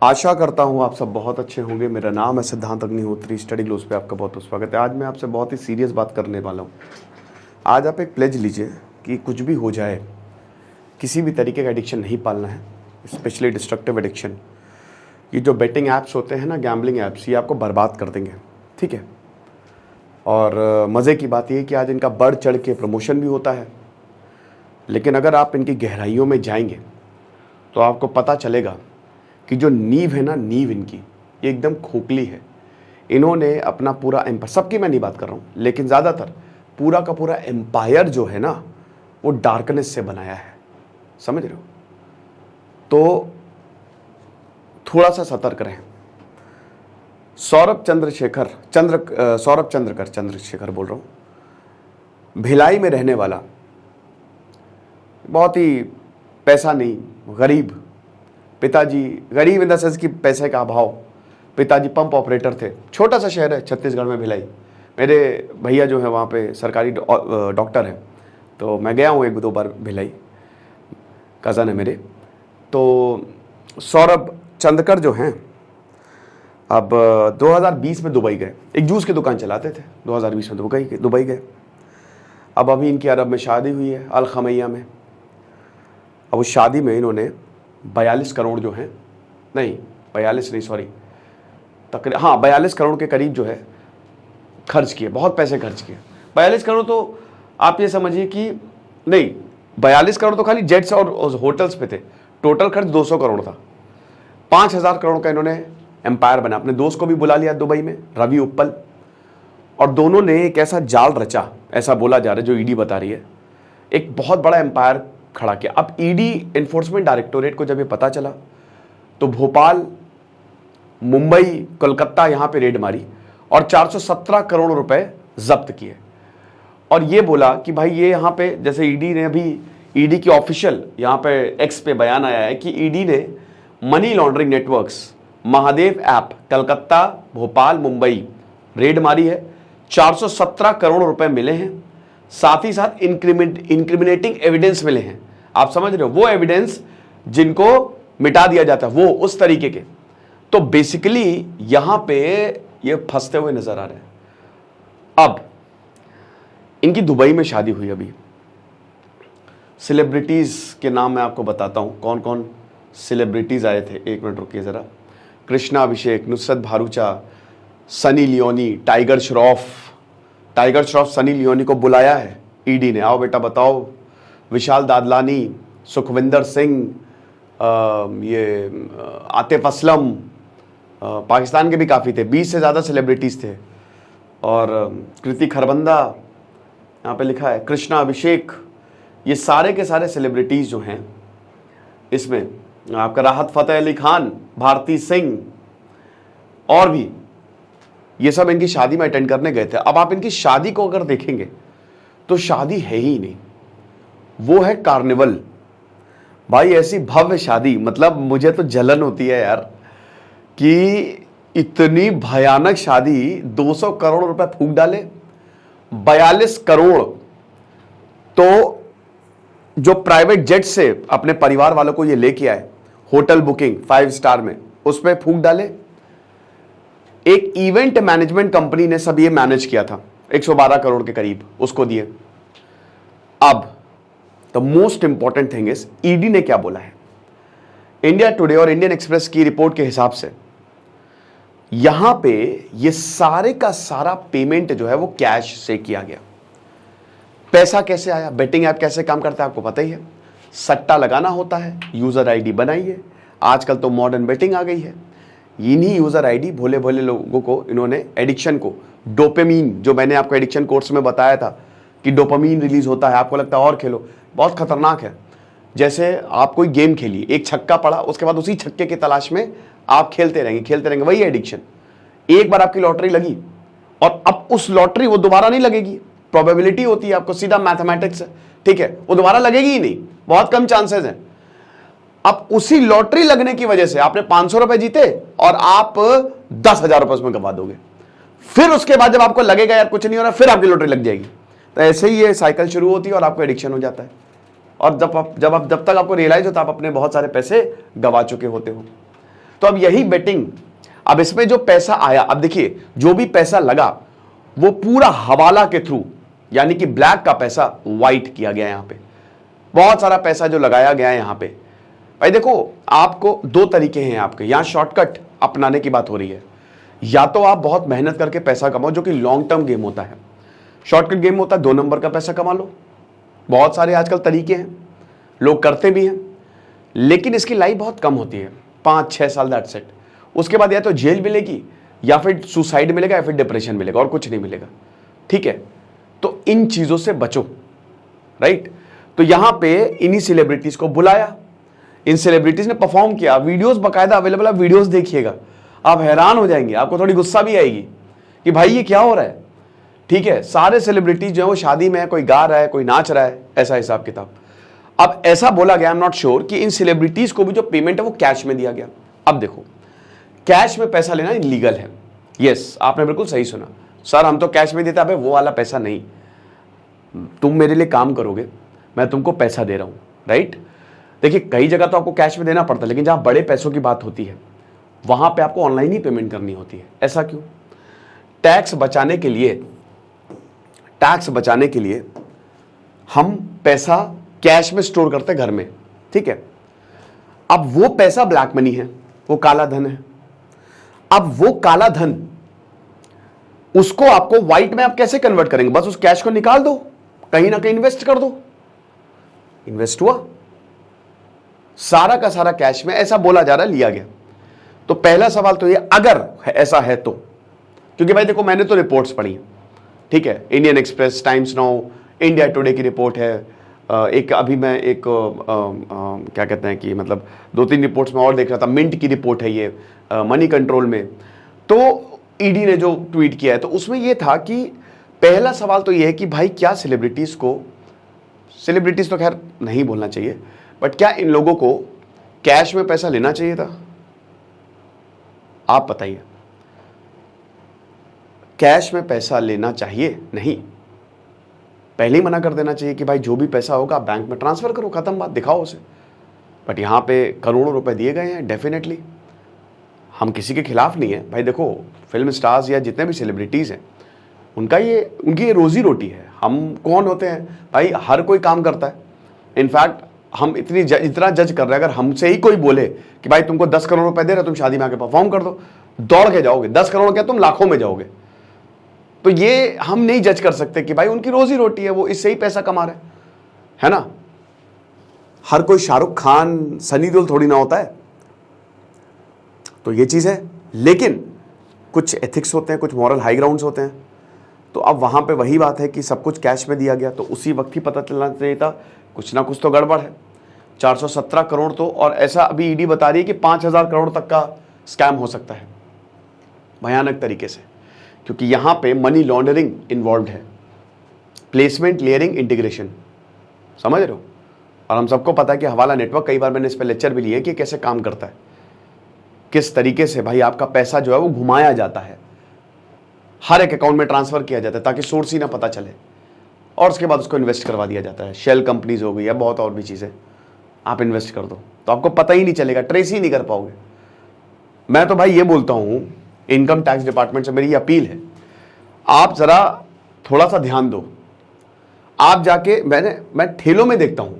आशा करता हूँ आप सब बहुत अच्छे होंगे। मेरा नाम है सिद्धांत अग्निहोत्री। स्टडी ग्लोस पे आपका बहुत बहुत स्वागत है। आज मैं आपसे बहुत ही सीरियस बात करने वाला हूँ। आज आप एक प्लेज लीजिए कि कुछ भी हो जाए, किसी भी तरीके का एडिक्शन नहीं पालना है, स्पेशली डिस्ट्रक्टिव एडिक्शन। ये जो बेटिंग ऐप्स होते हैं ना, गैम्बलिंग ऐप्स, ये आपको बर्बाद कर देंगे, ठीक है। और मज़े की बात ये है कि आज इनका बढ़ चढ़ के प्रमोशन भी होता है, लेकिन अगर आप इनकी गहराइयों में जाएंगे तो आपको पता चलेगा कि जो नींव है ना, नींव इनकी ये एकदम खोखली है। इन्होंने अपना पूरा एम्पायर, सबकी मैं नहीं बात कर रहा हूँ, लेकिन ज़्यादातर पूरा का पूरा एम्पायर जो है ना, वो डार्कनेस से बनाया है, समझ रहे हो। तो थोड़ा सा सतर्क रहें। सौरभ चंद्रशेखर बोल रहा हूँ, भिलाई में रहने वाला, बहुत ही पैसा नहीं, गरीब पिताजी, गरीब इन द सेंस कि पैसे का अभाव। पिताजी पंप ऑपरेटर थे। छोटा सा शहर है छत्तीसगढ़ में, भिलाई। मेरे भैया जो है वहाँ पे सरकारी डॉक्टर है, तो मैं गया हूँ एक दो बार भिलाई, कज़न है मेरे। तो सौरभ चंद्रकर जो हैं, अब 2020 में दुबई गए, एक जूस की दुकान चलाते थे। 2020 में दुबई गए। अब अभी इनकी अरब में शादी हुई है, अल खमैया में। अब उस शादी में इन्होंने 42 करोड़ जो हैं, नहीं 42 नहीं, सॉरी, तकरीबन 42 करोड़ के करीब जो है खर्च किए। बहुत पैसे खर्च किए। 42 करोड़ तो आप ये समझिए कि नहीं, 42 करोड़ तो खाली जेट्स और होटल्स पे थे। टोटल खर्च 200 करोड़ था। 5000 करोड़ का इन्होंने एम्पायर बना। अपने दोस्त को भी बुला लिया दुबई में, रवि उप्पल, और दोनों ने एक ऐसा जाल रचा, ऐसा बोला जा रहा है, जो ईडी बता रही है, एक बहुत बड़ा एम्पायर खड़ा किया। अब ईडी एनफोर्समेंट डायरेक्टोरेट को जब ये पता चला तो भोपाल, मुंबई, कोलकाता यहां पे रेड मारी और 417 करोड़ रुपए जब्त किए। और ये बोला कि भाई ये यहां पे, जैसे ईडी ने अभी, ईडी की ऑफिशियल यहां पे एक्स पे बयान आया है कि ईडी ने money laundering networks, Mahadev app, Calcutta, Bhopal, Mumbai red मारी है। 417 करोड़ रुपए मिले हैं। साथ ही साथ इंक्रिमिनेटिंग एविडेंस मिले हैं। आप समझ रहे हो, वो एविडेंस जिनको मिटा दिया जाता है, वो उस तरीके के। तो बेसिकली यहां पे ये फंसते हुए नजर आ रहे हैं। अब इनकी दुबई में शादी हुई। अभी सेलिब्रिटीज के नाम मैं आपको बताता हूं, कौन कौन सेलिब्रिटीज आए थे। एक मिनट रुकिए जरा। कृष्णा अभिषेक, नुसरत भारूचा, सनी लियोनी, टाइगर श्रॉफ सनी लियोनी को बुलाया है ईडी ने, आओ बेटा बताओ। विशाल दादलानी, सुखविंदर सिंह, ये आतिफ असलम, पाकिस्तान के भी काफ़ी थे, 20 से ज़्यादा सेलिब्रिटीज़ थे। और कृति खरबंदा, यहाँ पे लिखा है, कृष्णा अभिषेक, ये सारे के सारे सेलिब्रिटीज़ जो हैं इसमें, आपका राहत फ़तेह अली खान, भारती सिंह, और भी, ये सब इनकी शादी में अटेंड करने गए थे। अब आप इनकी शादी को अगर देखेंगे तो शादी है ही नहीं, वो है कार्निवल। भाई ऐसी भव्य शादी, मतलब मुझे तो जलन होती है यार कि इतनी भयानक शादी, 200 करोड़ रुपए फूंक डाले। 42 करोड़ तो जो प्राइवेट जेट से अपने परिवार वालों को ये लेके आए, होटल बुकिंग 5 स्टार में, उस पर फूंक डाले। एक इवेंट मैनेजमेंट कंपनी ने सब ये मैनेज किया था, 112 करोड़ के करीब उसको दिए। अब the most important thing is, ED ने क्या बोला है। इंडिया टुडे और इंडियन एक्सप्रेस की रिपोर्ट के हिसाब से यहां पे ये सारे का सारा पेमेंट जो है वो कैश से किया गया। पैसा कैसे आया, बेटिंग ऐप कैसे काम करता है आपको पता ही है। सट्टा लगाना होता है, यूजर आईडी बनाइए। आजकल तो मॉडर्न बेटिंग आ गई है। इन्हीं यूजर आईडी, भोले भोले लोगों को इन्होंने एडिक्शन को, डोपामिन, जो मैंने आपको एडिक्शन कोर्स में बताया था कि डोपामिन रिलीज होता है, आपको लगता है और खेलो, बहुत खतरनाक है। जैसे आप कोई गेम खेलिए, एक छक्का पड़ा, उसके बाद उसी छक्के की तलाश में आप खेलते रहेंगे, वही एडिक्शन। एक बार आपकी लॉटरी लगी और अब उस लॉटरी वो दोबारा नहीं लगेगी, प्रोबेबिलिटी होती है, आपको सीधा मैथमेटिक्स है, ठीक है, वो दोबारा लगेगी ही नहीं, बहुत कम चांसेस हैं। अब उसी लॉटरी लगने की वजह से आपने 500 रुपए जीते और आप 10,000 रुपए उसमें गवा दोगे। फिर उसके बाद जब आपको लगेगा यार कुछ नहीं हो रहा, फिर आपकी लॉटरी लग जाएगी। तो ऐसे ही ये साइकिल शुरू होती है और आपको एडिक्शन हो जाता है। और जब तक आपको रियलाइज होता है आप अपने बहुत सारे पैसे गवा चुके होते हो। तो अब यही बेटिंग, अब इसमें जो पैसा आया, अब देखिए जो भी पैसा लगा वो पूरा हवाला के थ्रू, यानी कि ब्लैक का पैसा व्हाइट किया गया। यहां पे बहुत सारा पैसा जो लगाया गया है यहां पे। भाई देखो, आपको दो तरीके हैं आपके यहां शॉर्टकट अपनाने की बात हो रही है। या तो आप बहुत मेहनत करके पैसा कमाओ, जो कि लॉन्ग टर्म गेम होता है। शॉर्टकट गेम होता है 2 नंबर का पैसा कमा लो। बहुत सारे आजकल तरीके हैं, लोग करते भी हैं, लेकिन इसकी लाइफ बहुत कम होती है, 5-6 साल, दैट्स सेट। उसके बाद या तो जेल मिलेगी, या फिर सुसाइड मिलेगा, या फिर डिप्रेशन मिलेगा, और कुछ नहीं मिलेगा। ठीक है, तो इन चीजों से बचो, राइट। तो यहां पे इन्हीं सेलिब्रिटीज को बुलाया, इन सेलिब्रिटीज ने परफॉर्म किया, वीडियोस बकायदा अवेलेबल है, वीडियोस देखिएगा, आप हैरान हो जाएंगे, आपको थोड़ी गुस्सा भी आएगी कि भाई ये क्या हो रहा है। ठीक है, सारे सेलिब्रिटीज जो है वो शादी में है, कोई गा रहा है, कोई नाच रहा है, ऐसा हिसाब किताब। अब ऐसा बोला गया, आई एम नॉट श्योर, कि इन सेलिब्रिटीज को भी जो पेमेंट है वो कैश में दिया गया। अब देखो, कैश में पैसा लेना इलीगल है। यस, आपने बिल्कुल सही सुना, सर हम तो कैश में देते हैं। वो वाला पैसा नहीं, तुम मेरे लिए काम करोगे, मैं तुमको पैसा दे रहा हूं, राइट। देखिए कई जगह तो आपको कैश में देना पड़ता है, लेकिन जहां बड़े पैसों की बात होती है वहां पे आपको ऑनलाइन ही पेमेंट करनी होती है। ऐसा क्यों? टैक्स बचाने के लिए हम पैसा कैश में स्टोर करते हैं घर में, ठीक है। अब वो पैसा ब्लैक मनी है, वो काला धन है। अब वो काला धन, उसको आपको व्हाइट में आप कैसे कन्वर्ट करेंगे? बस उस कैश को निकाल दो, कहीं ना कहीं इन्वेस्ट कर दो। इन्वेस्ट हुआ सारा का सारा कैश में, ऐसा बोला जा रहा है, लिया गया। तो पहला सवाल तो ये, अगर ऐसा है तो, क्योंकि भाई देखो मैंने तो रिपोर्ट्स पढ़ी हैं, ठीक है, Indian express, times now, India today की रिपोर्ट है, एक अभी मैं एक क्या कहते हैं कि मतलब 2-3 रिपोर्ट्स में और देख रहा था, मिंट की रिपोर्ट है ये, मनी कंट्रोल में। तो ईडी ने जो ट्वीट किया है तो उसमें ये था कि पहला सवाल तो ये है कि भाई क्या सेलिब्रिटीज तो खैर नहीं बोलना चाहिए, बट क्या इन लोगों को कैश में पैसा लेना चाहिए था? आप बताइए, कैश में पैसा लेना चाहिए? नहीं, पहले ही मना कर देना चाहिए कि भाई जो भी पैसा होगा आप बैंक में ट्रांसफर करो, खत्म बात, दिखाओ उसे। बट यहां पे करोड़ों रुपए दिए गए हैं। डेफिनेटली हम किसी के खिलाफ नहीं है भाई, देखो फिल्म स्टार्स या जितने भी सेलिब्रिटीज हैं उनकी ये रोजी रोटी है। हम कौन होते हैं भाई, हर कोई काम करता है। इनफैक्ट हम इतना जज कर रहे हैं, अगर हमसे ही कोई बोले कि भाई तुमको 10 करोड़ रुपए दे रहे, तुम शादी में आके परफॉर्म कर दो, दौड़ के जाओगे। 10 करोड़ क्या, तुम लाखों में जाओगे। तो ये हम नहीं जज कर सकते कि भाई उनकी रोजी रोटी है, वो इससे ही पैसा कमा रहे है ना। हर कोई शाहरुख खान, सनी देओल थोड़ी ना होता है। तो ये चीज है, लेकिन कुछ एथिक्स होते हैं, कुछ मॉरल हाई ग्राउंड्स होते हैं। तो अब वहां पे वही बात है कि सब कुछ कैश में दिया गया, तो उसी वक्त ही पता चलना चाहिए था कुछ ना कुछ तो गड़बड़ है। 417 करोड़ तो, और ऐसा अभी ईडी बता रही है कि 5000 करोड़ तक का स्कैम हो सकता है, भयानक तरीके से, क्योंकि यहां पे मनी लॉन्ड्रिंग इन्वॉल्व है, प्लेसमेंट लेयरिंग इंटीग्रेशन, समझ रहे हो। और हम सबको पता है कि हवाला नेटवर्क, कई बार मैंने इस पर लेक्चर भी लिए कि कैसे काम करता है, किस तरीके से भाई आपका पैसा जो है वो घुमाया जाता है, हर एक अकाउंट में ट्रांसफर किया जाता है ताकि सोर्स ही ना पता चले, और उसके बाद उसको इन्वेस्ट करवा दिया जाता है। शेल कंपनीज हो गई या बहुत और भी चीजें, आप इन्वेस्ट कर दो तो आपको पता ही नहीं चलेगा, ट्रेस ही नहीं कर पाओगे। मैं तो भाई ये बोलता हूं, इनकम टैक्स डिपार्टमेंट से मेरी ये अपील है, आप जरा थोड़ा सा ध्यान दो। आप जाके, मैं ठेलों में देखता हूं,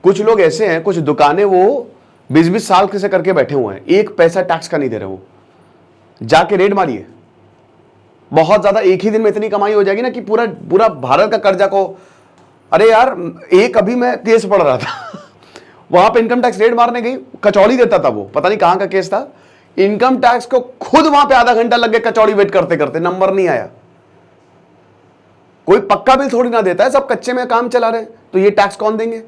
कुछ लोग ऐसे हैं, कुछ दुकानें वो 20-20 साल से करके बैठे हुए हैं, एक पैसा टैक्स का नहीं दे रहे। वो जाके रेड मारिए, बहुत ज्यादा, एक ही दिन में इतनी कमाई हो जाएगी ना कि पूरा भारत का कर्जा को। अरे यार, एक अभी मैं केस पढ़ रहा था वहां पे इनकम टैक्स रेड मारने गई, कचौड़ी देता था वो, पता नहीं कहां का केस था। इनकम टैक्स को खुद वहां पे आधा घंटा लग गया कचौड़ी वेट करते करते, नंबर नहीं आया। कोई पक्का बिल थोड़ी ना देता है, सब कच्चे में काम चला रहे हैं, तो ये टैक्स कौन देंगे?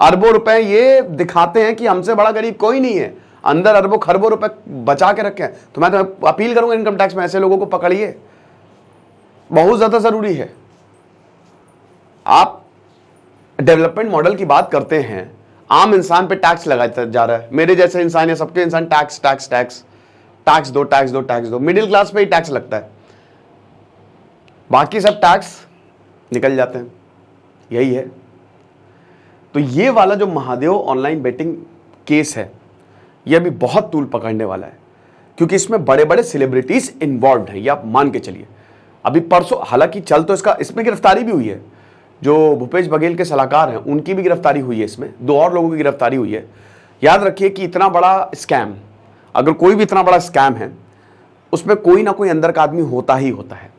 अरबों रुपए ये दिखाते हैं कि हमसे बड़ा गरीब कोई नहीं है, अंदर अरबों खरबों रुपए बचा के रखे हैं। तो मैं तो अपील करूंगा, इनकम टैक्स में ऐसे लोगों को पकड़िए, बहुत ज्यादा जरूरी है। आप डेवलपमेंट मॉडल की बात करते हैं, आम इंसान पे टैक्स लगाया जा रहा है, मेरे जैसे इंसान या सबके इंसान टैक्स टैक्स टैक्स टैक्स दो टैक्स दो टैक्स दो, मिडिल क्लास पे ही टैक्स लगता है, बाकी सब टैक्स निकल जाते हैं। यही है। तो ये वाला जो महादेव ऑनलाइन बेटिंग केस है, यह भी बहुत तूल पकड़ने वाला है, क्योंकि इसमें बड़े बड़े सेलिब्रिटीज इन्वॉल्व हैं, ये आप मान के चलिए। अभी परसों, हालांकि चल तो इसमें गिरफ्तारी भी हुई है, जो भूपेश बघेल के सलाहकार हैं उनकी भी गिरफ्तारी हुई है, इसमें 2 और लोगों की गिरफ्तारी हुई है। याद रखिए कि इतना बड़ा स्कैम, अगर कोई भी इतना बड़ा स्कैम है, उसमें कोई ना कोई अंदर का आदमी होता ही होता है,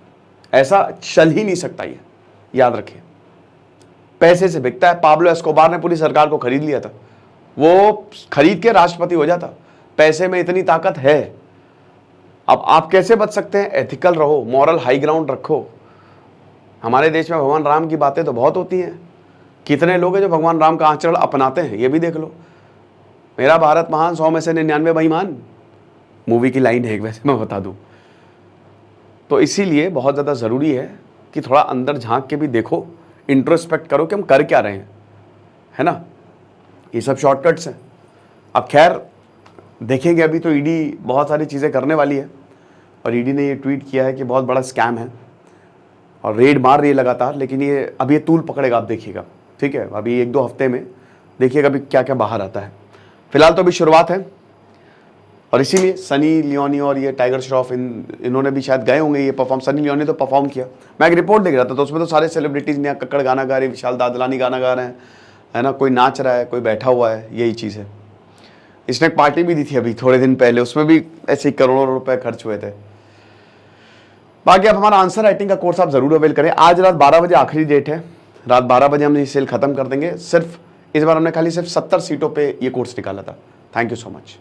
ऐसा चल ही नहीं सकता। ये याद रखिए, पैसे से बिकता है। पाब्लो एस्कोबार ने पूरी सरकार को खरीद लिया था, वो खरीद के राष्ट्रपति हो जाता। पैसे में इतनी ताकत है। अब आप कैसे बच सकते हैं? एथिकल रहो, मॉरल हाई ग्राउंड रखो। हमारे देश में भगवान राम की बातें तो बहुत होती हैं, कितने लोग हैं जो भगवान राम का आचरण अपनाते हैं, ये भी देख लो। मेरा भारत महान, 100 में से 99 बेईमान, मूवी की लाइन है एक, वैसे मैं बता दूं। तो इसीलिए बहुत ज़्यादा ज़रूरी है कि थोड़ा अंदर झांक के भी देखो, इंट्रोस्पेक्ट करो कि हम कर क्या रहे हैं, है ना। ये सब शॉर्टकट्स हैं। अब खैर देखेंगे, अभी तो ईडी बहुत सारी चीज़ें करने वाली है, और ईडी ने ये ट्वीट किया है कि बहुत बड़ा स्कैम है और रेड मार रही है लगातार, लेकिन ये अभी ये तूल पकड़ेगा, आप देखिएगा, ठीक है। अभी 1-2 हफ्ते में देखिएगा अभी क्या क्या बाहर आता है। फिलहाल तो अभी शुरुआत है, और इसीलिए सनी लियोनी और ये टाइगर श्रॉफ इन्होंने भी शायद गए होंगे ये परफॉर्म। सनी लियोनी तो परफॉर्म किया, मैं एक रिपोर्ट देख रहा था, तो उसमें तो सारे सेलिब्रिटीज़, नेहा कक्कड़ गाना गा रही, विशाल दादलानी गाना गा रहे हैं, है ना, कोई नाच रहा है, कोई बैठा हुआ है, यही चीज़ है। इसने एक पार्टी भी दी थी अभी थोड़े दिन पहले, उसमें भी ऐसे ही करोड़ों रुपए खर्च हुए थे। बाकी आप हमारा आंसर राइटिंग का कोर्स आप जरूर अवेल करें। आज रात 12 बजे आखिरी डेट है, रात 12 बजे हम ये सेल खत्म कर देंगे। सिर्फ इस बार हमने खाली सिर्फ 70 सीटों पे ये कोर्स निकाला था। Thank you so much.